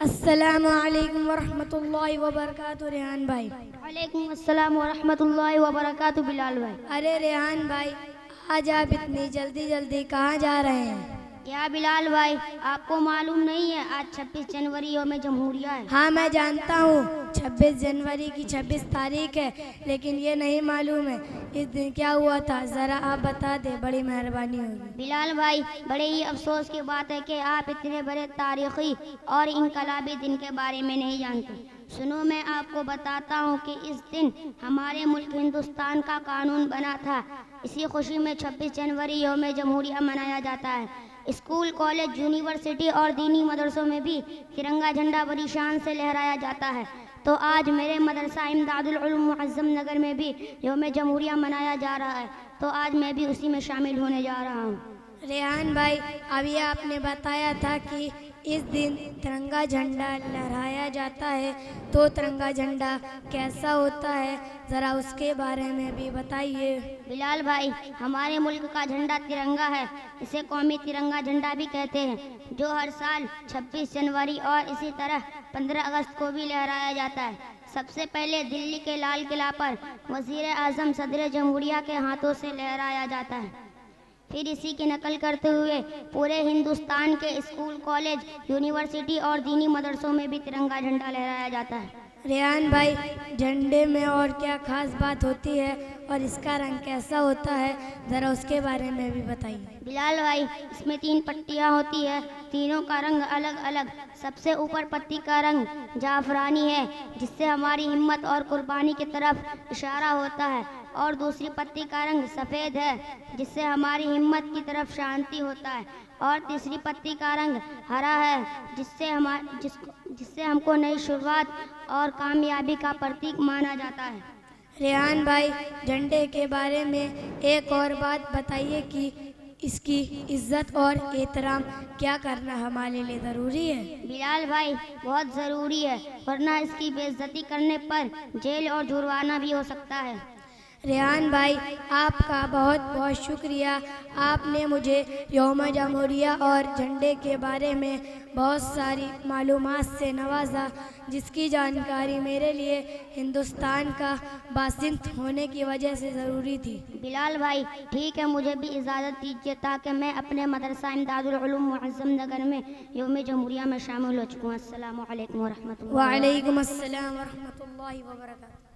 अस्सलामु अलैकुम वरहमतुल्लाहि वबरकातुहू। रेहान भाई। वालेकुम अस्सलाम वरहमतुल्लाहि वबरकातुहू बिलाल भाई। अरे रेहान भाई, आज आप इतनी जल्दी जल्दी कहाँ जा रहे हैं? क्या बिलाल भाई, आपको मालूम नहीं है आज 26 जनवरी यौम जमहूरिया है? हाँ मैं जानता हूँ 26 जनवरी की 26 तारीख है, लेकिन ये नहीं मालूम है इस दिन क्या हुआ था। ज़रा आप बता दें, बड़ी मेहरबानी होगी। बिलाल भाई, बड़े ही अफसोस की बात है कि आप इतने बड़े तारीखी और इनकलाबी दिन के बारे में नहीं जानते। सुनो, मैं आपको बताता हूँ कि इस दिन हमारे मुल्क हिंदुस्तान का कानून बना था। इसी खुशी में 26 जनवरी यौम जमहूरिया मनाया जाता है। स्कूल, कॉलेज, यूनिवर्सिटी और दीनी मदरसों में भी तिरंगा झंडा बड़ी शान से लहराया जाता है। तो आज मेरे मदरसा इमदादुल उलूम मुअज़्ज़म नगर में भी यौम जमहूरिया मनाया जा रहा है, तो आज मैं भी उसी में शामिल होने जा रहा हूँ। रेहान भाई, अभी आपने बताया था कि इस दिन तिरंगा झंडा लहराया जाता है, तो तिरंगा झंडा कैसा होता है, ज़रा उसके बारे में भी बताइए। बिलाल भाई, हमारे मुल्क का झंडा तिरंगा है। इसे कौमी तिरंगा झंडा भी कहते हैं, जो हर साल 26 जनवरी और इसी तरह 15 अगस्त को भी लहराया जाता है। सबसे पहले दिल्ली के लाल किला पर वज़ीर आज़म सदर जमहूरिया के हाथों से लहराया जाता है। फिर इसी की नकल करते हुए पूरे हिंदुस्तान के स्कूल, कॉलेज, यूनिवर्सिटी और दीनी मदरसों में भी तिरंगा झंडा लहराया जाता है। रेहान भाई, झंडे में और क्या खास बात होती है और इसका रंग कैसा होता है, ज़रा उसके बारे में भी बताइए। बिलाल भाई, इसमें 3 पट्टियाँ होती है, तीनों का रंग अलग अलग। सबसे ऊपर पट्टी का रंग जाफरानी है, जिससे हमारी हिम्मत और कुर्बानी की तरफ इशारा होता है, और दूसरी पट्टी का रंग सफ़ेद है, जिससे हमारी हिम्मत की तरफ शांति होता है, और तीसरी पट्टी का रंग हरा है, जिससे हमको नई शुरुआत और कामयाबी का प्रतीक माना जाता है। रेहान भाई, झंडे के बारे में एक और बात बताइए कि इसकी इज्जत और एहतराम क्या करना हमारे लिए ज़रूरी है? बिलाल भाई, बहुत ज़रूरी है, वरना इसकी बेइज्जती करने पर जेल और जुर्माना भी हो सकता है। रेहान भाई, आपका बहुत बहुत शुक्रिया। आपने मुझे यौम जमहूरिया और झंडे के बारे में बहुत सारी मालूमात से नवाजा, जिसकी जानकारी मेरे लिए हिंदुस्तान का बासिंद होने की वजह से ज़रूरी थी। बिलाल भाई, ठीक है, मुझे भी इजाज़त दीजिए ताकि मैं अपने मदरसा इमदादुल उलूम मुअज़्ज़म नगर में यौम जमहूरिया में शामिल हो चुकूँ। अस्सलामु अलैकुम वरहमतुल्लाहि वालेकुम अस्सलाम वरहमतुल्लाहि वबरकातुहू।